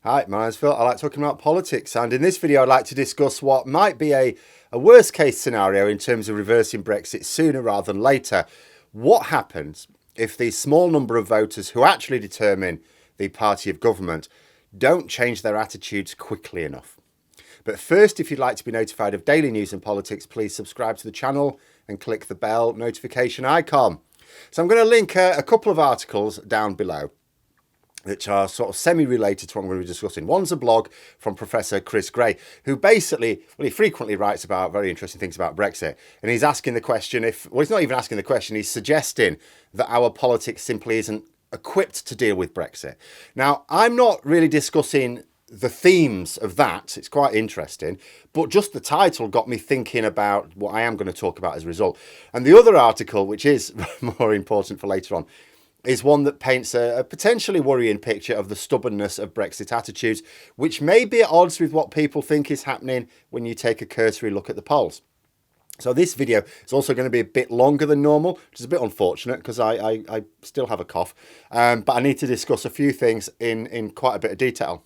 Hi, my name's Phil. I like talking about politics, and in this video I'd like to discuss what might be a worst case scenario in terms of reversing Brexit sooner rather than later. What happens if the small number of voters who actually determine the party of government don't change their attitudes quickly enough? But first, if you'd like to be notified of daily news and politics, please subscribe to the channel and click the bell notification icon. So I'm going to link a couple of articles down below which are sort of semi-related to what I'm going to be discussing. One's a blog from Professor Chris Gray, who basically, he frequently writes about very interesting things about Brexit. And he's asking the question he's not even asking the question, he's suggesting that our politics simply isn't equipped to deal with Brexit. Now, I'm not really discussing the themes of that. It's quite interesting, but just the title got me thinking about what I am going to talk about as a result. And the other article, which is more important for later on, is one that paints a potentially worrying picture of the stubbornness of Brexit attitudes, which may be at odds with what people think is happening when you take a cursory look at the polls. So this video is also going to be a bit longer than normal, which is a bit unfortunate because I still have a cough, but I need to discuss a few things in quite a bit of detail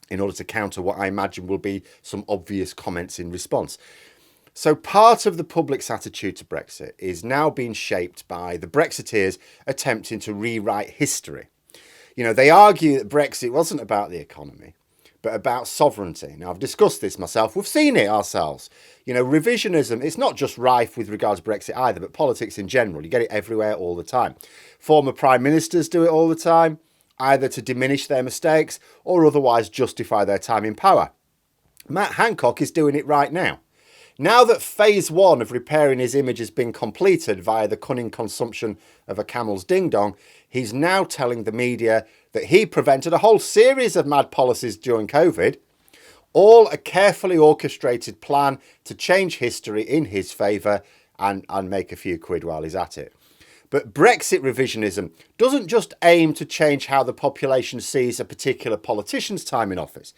in order to counter what I imagine will be some obvious comments in response. So part of the public's attitude to Brexit is now being shaped by the Brexiteers attempting to rewrite history. You know, they argue that Brexit wasn't about the economy, but about sovereignty. Now, I've discussed this myself. We've seen it ourselves. You know, revisionism, it's not just rife with regards to Brexit either, but politics in general. You get it everywhere all the time. Former prime ministers do it all the time, either to diminish their mistakes or otherwise justify their time in power. Matt Hancock is doing it right now. Now that phase one of repairing his image has been completed via the cunning consumption of a camel's ding-dong, he's now telling the media that he prevented a whole series of mad policies during COVID, all a carefully orchestrated plan to change history in his favour and make a few quid while he's at it. But Brexit revisionism doesn't just aim to change how the population sees a particular politician's time in office,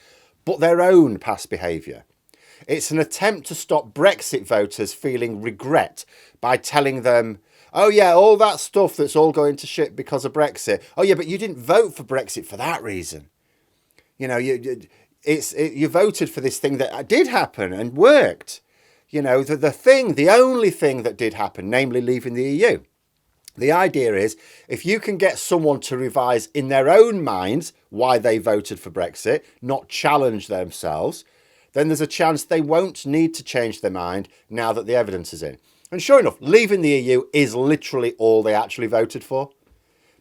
but their own past behaviour. It's an attempt to stop Brexit voters feeling regret by telling them, oh yeah, all that stuff that's all going to shit because of Brexit. Oh yeah, but you didn't vote for Brexit for that reason. You know, you voted for this thing that did happen and worked. You know, the only thing that did happen, namely leaving the EU. The idea is if you can get someone to revise in their own minds why they voted for Brexit, not challenge themselves, then there's a chance they won't need to change their mind now that the evidence is in. And sure enough, leaving the EU is literally all they actually voted for.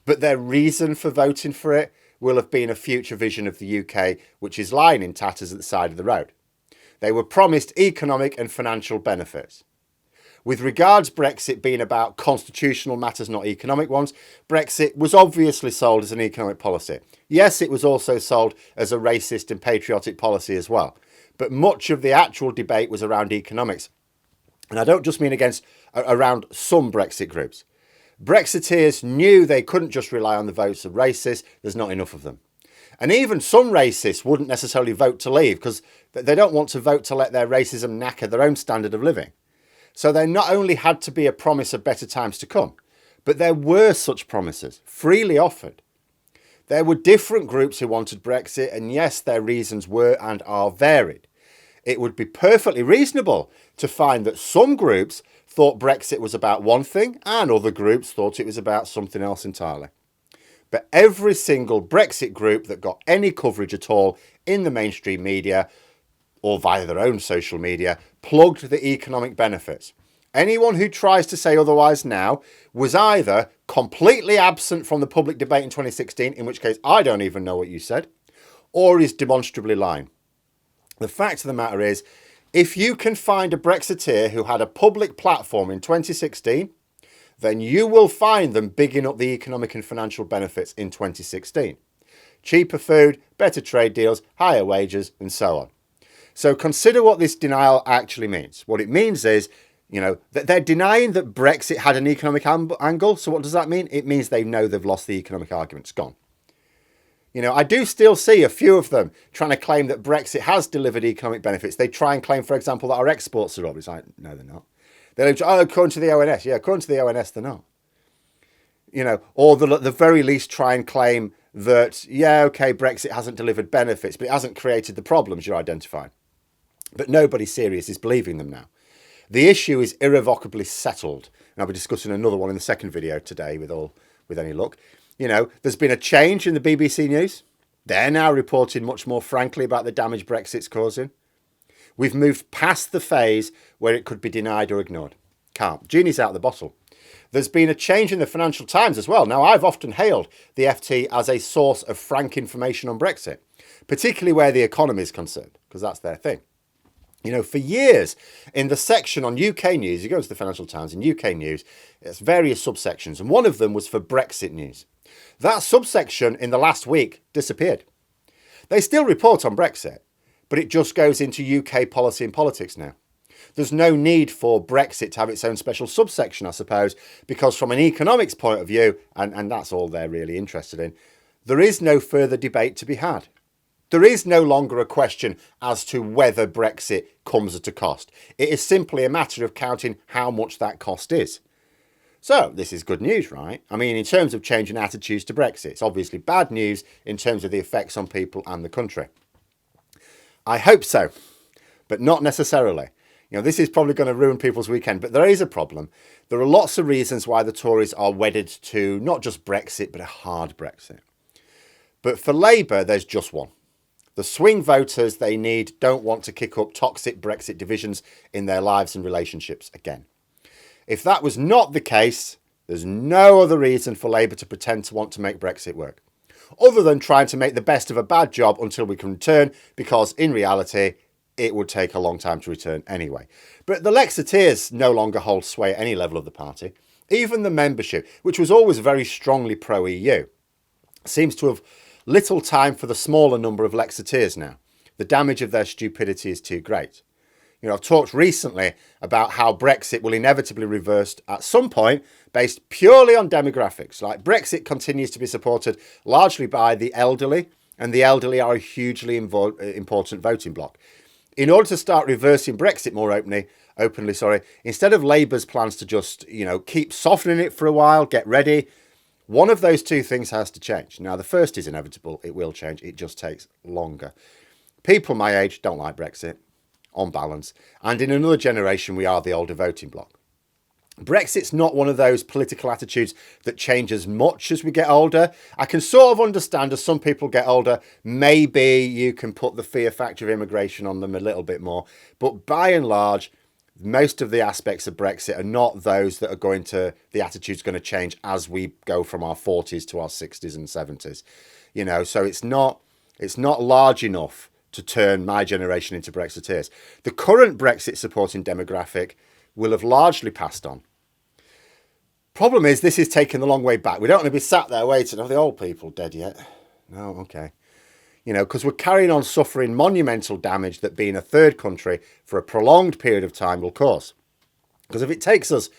But their reason for voting for it will have been a future vision of the UK, which is lying in tatters at the side of the road. They were promised economic and financial benefits. With regards Brexit being about constitutional matters, not economic ones, Brexit was obviously sold as an economic policy. Yes, it was also sold as a racist and patriotic policy as well. But much of the actual debate was around economics. And I don't just mean around some Brexit groups. Brexiteers knew they couldn't just rely on the votes of racists. There's not enough of them. And even some racists wouldn't necessarily vote to leave because they don't want to vote to let their racism knacker their own standard of living. So there not only had to be a promise of better times to come, but there were such promises freely offered. There were different groups who wanted Brexit, and yes, their reasons were and are varied. It would be perfectly reasonable to find that some groups thought Brexit was about one thing and other groups thought it was about something else entirely. But every single Brexit group that got any coverage at all in the mainstream media or via their own social media plugged the economic benefits. Anyone who tries to say otherwise now was either completely absent from the public debate in 2016, in which case I don't even know what you said, or is demonstrably lying. The fact of the matter is, if you can find a Brexiteer who had a public platform in 2016, then you will find them bigging up the economic and financial benefits in 2016. Cheaper food, better trade deals, higher wages, and so on. So consider what this denial actually means. What it means is, you know, that they're denying that Brexit had an economic angle. So what does that mean? It means they know they've lost the economic argument. It's gone. You know, I do still see a few of them trying to claim that Brexit has delivered economic benefits. They try and claim, for example, that our exports are up. It's like, no, they're not. They're like, oh, according to the ONS. Yeah, according to the ONS, they're not. You know, or the very least try and claim that, yeah, okay, Brexit hasn't delivered benefits, but it hasn't created the problems you're identifying. But nobody serious is believing them now. The issue is irrevocably settled. And I'll be discussing another one in the second video today with any luck. You know, there's been a change in the BBC News. They're now reporting much more frankly about the damage Brexit's causing. We've moved past the phase where it could be denied or ignored. Can't. Genie's out of the bottle. There's been a change in the Financial Times as well. Now, I've often hailed the FT as a source of frank information on Brexit, particularly where the economy is concerned, because that's their thing. You know, for years, in the section on UK news, you go to the Financial Times and UK news, there's various subsections, and one of them was for Brexit news. That subsection in the last week disappeared. They still report on Brexit, but it just goes into UK policy and politics now. There's no need for Brexit to have its own special subsection, I suppose, because from an economics point of view, and that's all they're really interested in, there is no further debate to be had. There is no longer a question as to whether Brexit comes at a cost. It is simply a matter of counting how much that cost is. So this is good news, right? I mean, in terms of changing attitudes to Brexit, it's obviously bad news in terms of the effects on people and the country. I hope so, but not necessarily. You know, this is probably going to ruin people's weekend, but there is a problem. There are lots of reasons why the Tories are wedded to not just Brexit, but a hard Brexit. But for Labour, there's just one. The swing voters they need don't want to kick up toxic Brexit divisions in their lives and relationships again. If that was not the case, there's no other reason for Labour to pretend to want to make Brexit work, other than trying to make the best of a bad job until we can return, because in reality, it would take a long time to return anyway. But the Lexiteers no longer hold sway at any level of the party. Even the membership, which was always very strongly pro-EU, seems to have little time for the smaller number of Lexiteers now. The damage of their stupidity is too great. You know, I've talked recently about how Brexit will inevitably reverse at some point based purely on demographics. Like, Brexit continues to be supported largely by the elderly, and the elderly are a hugely important voting bloc. In order to start reversing Brexit more openly, instead of Labour's plans to just, keep softening it for a while, get ready, one of those two things has to change. Now, the first is inevitable. It will change. It just takes longer. People my age don't like Brexit, on balance. And in another generation, we are the older voting bloc. Brexit's not one of those political attitudes that changes much as we get older. I can sort of understand as some people get older, maybe you can put the fear factor of immigration on them a little bit more. But by and large, most of the aspects of Brexit are not those that the attitude's going to change as we go from our 40s to our 60s and 70s. So it's not large enough to turn my generation into Brexiteers. The current Brexit supporting demographic will have largely passed on. Problem is, this is taking the long way back. We don't want to be sat there waiting. Are the old people dead yet? No, okay. Because we're carrying on suffering monumental damage that being a third country for a prolonged period of time will cause. Because if it takes us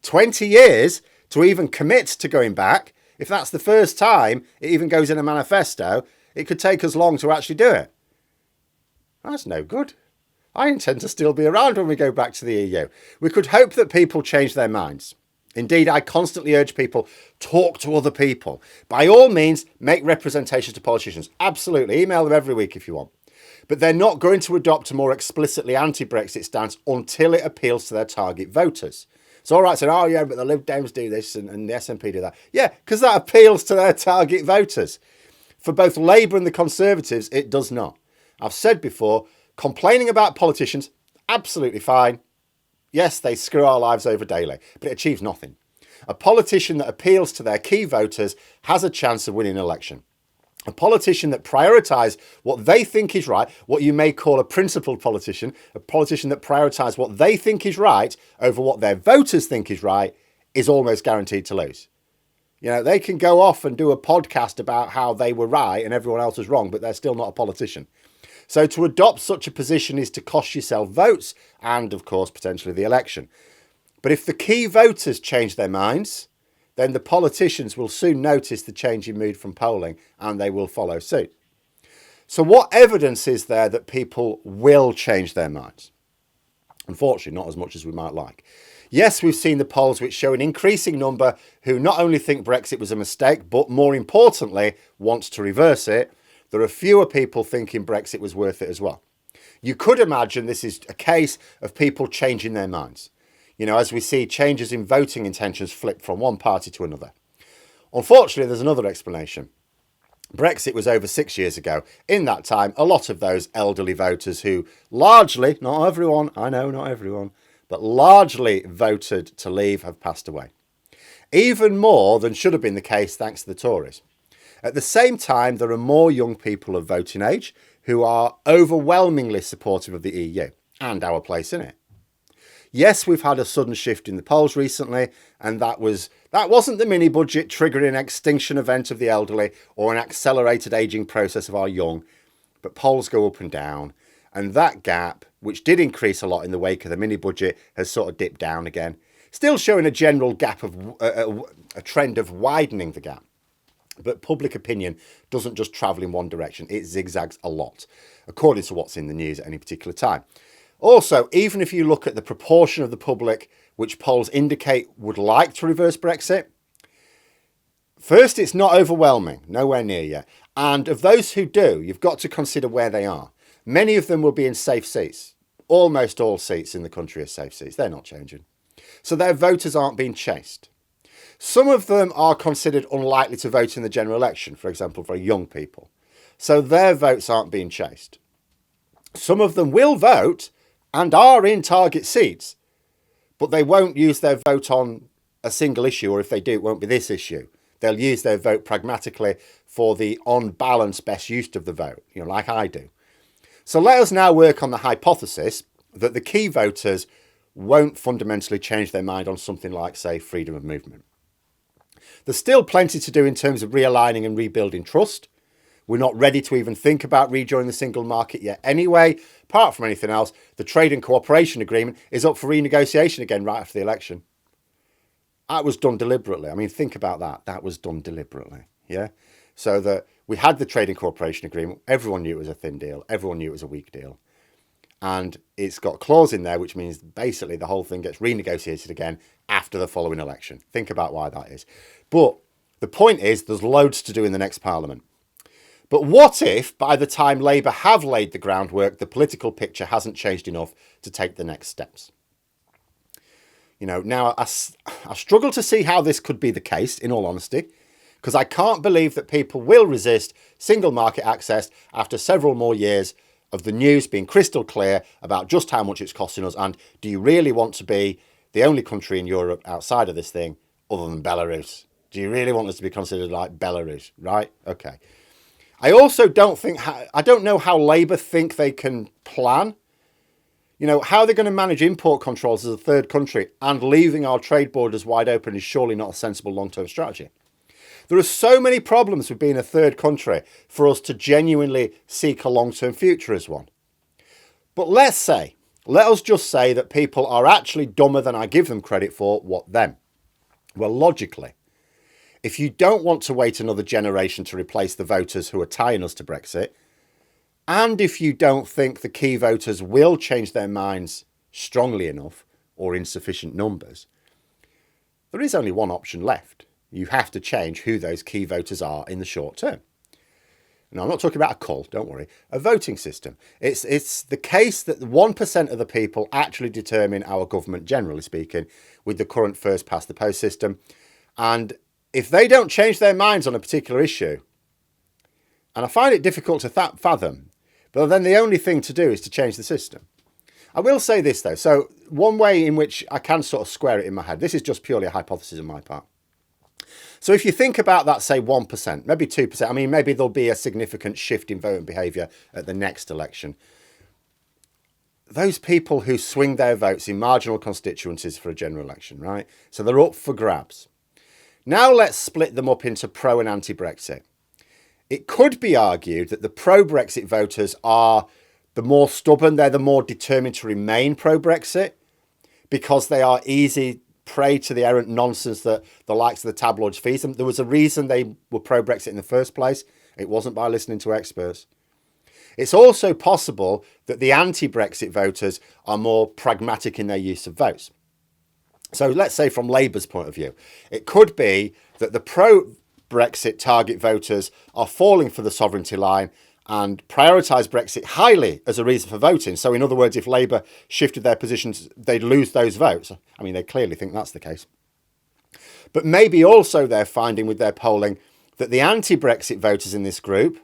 20 years to even commit to going back, if that's the first time it even goes in a manifesto, it could take us long to actually do it. That's no good. I intend to still be around when we go back to the EU. We could hope that people change their minds. Indeed, I constantly urge people, talk to other people. By all means, make representations to politicians. Absolutely. Email them every week if you want. But they're not going to adopt a more explicitly anti-Brexit stance until it appeals to their target voters. It's all right saying, oh yeah, but the Lib Dems do this and the SNP do that. Yeah, because that appeals to their target voters. For both Labour and the Conservatives, it does not. I've said before, complaining about politicians, absolutely fine. Yes, they screw our lives over daily, but it achieves nothing. A politician that appeals to their key voters has a chance of winning an election. A politician that prioritises what they think is right, what you may call a principled politician, a politician that prioritises what they think is right over what their voters think is right, is almost guaranteed to lose. They can go off and do a podcast about how they were right and everyone else was wrong, but they're still not a politician. So to adopt such a position is to cost yourself votes and, of course, potentially the election. But if the key voters change their minds, then the politicians will soon notice the change in mood from polling and they will follow suit. So what evidence is there that people will change their minds? Unfortunately, not as much as we might like. Yes, we've seen the polls which show an increasing number who not only think Brexit was a mistake, but more importantly, wants to reverse it. There are fewer people thinking Brexit was worth it as well. You could imagine this is a case of people changing their minds. You know, as we see changes in voting intentions flip from one party to another. Unfortunately, there's another explanation. Brexit was over 6 years ago. In that time, a lot of those elderly voters who largely, not everyone, I know not everyone, but largely voted to leave have passed away. Even more than should have been the case thanks to the Tories. At the same time, there are more young people of voting age who are overwhelmingly supportive of the EU and our place in it. Yes, we've had a sudden shift in the polls recently, and that wasn't the mini budget triggering an extinction event of the elderly or an accelerated ageing process of our young, but polls go up and down, and that gap, which did increase a lot in the wake of the mini budget, has sort of dipped down again, still showing a general gap of a trend of widening the gap. But public opinion doesn't just travel in one direction, it zigzags a lot, according to what's in the news at any particular time. Also, even if you look at the proportion of the public which polls indicate would like to reverse Brexit, first, it's not overwhelming, nowhere near yet. And of those who do, you've got to consider where they are. Many of them will be in safe seats. Almost all seats in the country are safe seats. They're not changing. So their voters aren't being chased. Some of them are considered unlikely to vote in the general election, for example, for young people. So their votes aren't being chased. Some of them will vote and are in target seats, but they won't use their vote on a single issue, or if they do, it won't be this issue. They'll use their vote pragmatically for the on balance best use of the vote, like I do. So let us now work on the hypothesis that the key voters won't fundamentally change their mind on something like, say, freedom of movement. There's still plenty to do in terms of realigning and rebuilding trust. We're not ready to even think about rejoining the single market yet anyway. Apart from anything else, the trade and cooperation agreement is up for renegotiation again right after the election. That was done deliberately. I mean, think about that. That was done deliberately, yeah? So that we had the trade and cooperation agreement. Everyone knew it was a thin deal. Everyone knew it was a weak deal. And it's got a clause in there which means basically the whole thing gets renegotiated again after the following election. Think about why that is. But the point is there's loads to do in the next parliament. But what if, by the time Labour have laid the groundwork, the political picture hasn't changed enough to take the next steps? Now I struggle to see how this could be the case, in all honesty, because I can't believe that people will resist single market access after several more years of the news being crystal clear about just how much it's costing us. And do you really want to be the only country in Europe outside of this thing other than Belarus? Do you really want us to be considered like Belarus, right? Okay. I also don't know how Labour think they can plan. How they're going to manage import controls as a third country and leaving our trade borders wide open is surely not a sensible long-term strategy. There are so many problems with being a third country for us to genuinely seek a long-term future as one. But let us just say that people are actually dumber than I give them credit for. What then? Well, logically, if you don't want to wait another generation to replace the voters who are tying us to Brexit, and if you don't think the key voters will change their minds strongly enough or in sufficient numbers, there is only one option left. You have to change who those key voters are in the short term. Now, I'm not talking about a cull, don't worry, a voting system. It's the case that 1% of the people actually determine our government, generally speaking, with the current first past the post system. And if they don't change their minds on a particular issue, and I find it difficult to fathom, but then the only thing to do is to change the system. I will say this, though. So one way in which I can sort of square it in my head, this is just purely a hypothesis on my part. So if you think about that, say 1%, maybe 2%, I mean, maybe there'll be a significant shift in voting behaviour at the next election. Those people who swing their votes in marginal constituencies for a general election, right? So they're up for grabs. Now let's split them up into pro and anti-Brexit. It could be argued that the pro-Brexit voters are the more stubborn, they're the more determined to remain pro-Brexit because they are easy prey to the errant nonsense that the likes of the tabloids feed them. There was a reason they were pro-Brexit in the first place. It wasn't by listening to experts. It's also possible that the anti-Brexit voters are more pragmatic in their use of votes. So let's say from Labour's point of view, it could be that the pro-Brexit target voters are falling for the sovereignty line and prioritise Brexit highly as a reason for voting. So in other words, if Labour shifted their positions, they'd lose those votes. I mean, they clearly think that's the case. But maybe also they're finding with their polling that the anti-Brexit voters in this group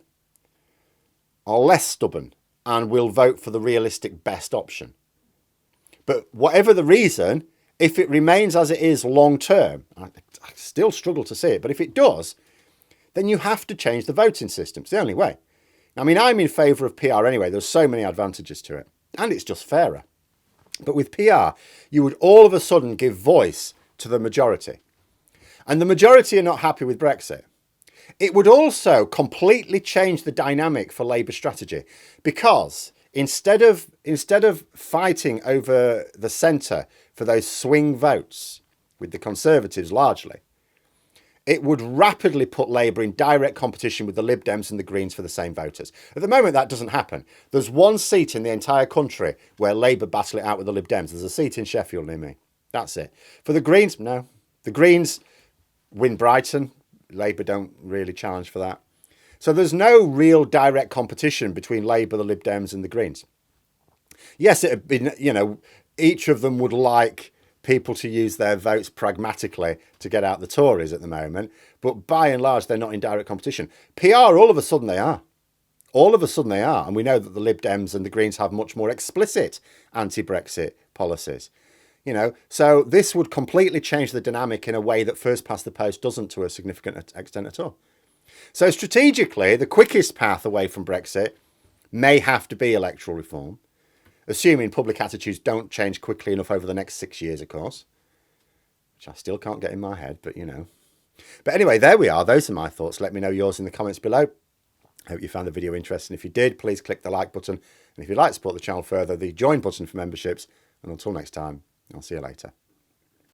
are less stubborn and will vote for the realistic best option. But whatever the reason, if it remains as it is long term, I still struggle to see it, but if it does, then you have to change the voting system. It's the only way. I mean, I'm in favour of PR anyway. There's so many advantages to it. And it's just fairer. But with PR, you would all of a sudden give voice to the majority. And the majority are not happy with Brexit. It would also completely change the dynamic for Labour strategy, because instead of fighting over the centre for those swing votes with the Conservatives largely, it would rapidly put Labour in direct competition with the Lib Dems and the Greens for the same voters. At the moment, that doesn't happen. There's one seat in the entire country where Labour battle it out with the Lib Dems. There's a seat in Sheffield near me. That's it. For the Greens, no. The Greens win Brighton. Labour don't really challenge for that. So there's no real direct competition between Labour, the Lib Dems and the Greens. Yes, it had been, each of them would like people to use their votes pragmatically to get out the Tories at the moment. But by and large, they're not in direct competition. PR, all of a sudden they are. All of a sudden they are. And we know that the Lib Dems and the Greens have much more explicit anti-Brexit policies. So this would completely change the dynamic in a way that first past the post doesn't to a significant extent at all. So strategically, the quickest path away from Brexit may have to be electoral reform, assuming public attitudes don't change quickly enough over the next 6 years, of course, which I still can't get in my head, but But anyway, there we are. Those are my thoughts. Let me know yours in the comments below. I hope you found the video interesting. If you did, please click the like button. And if you'd like to support the channel further, the join button for memberships. And until next time, I'll see you later.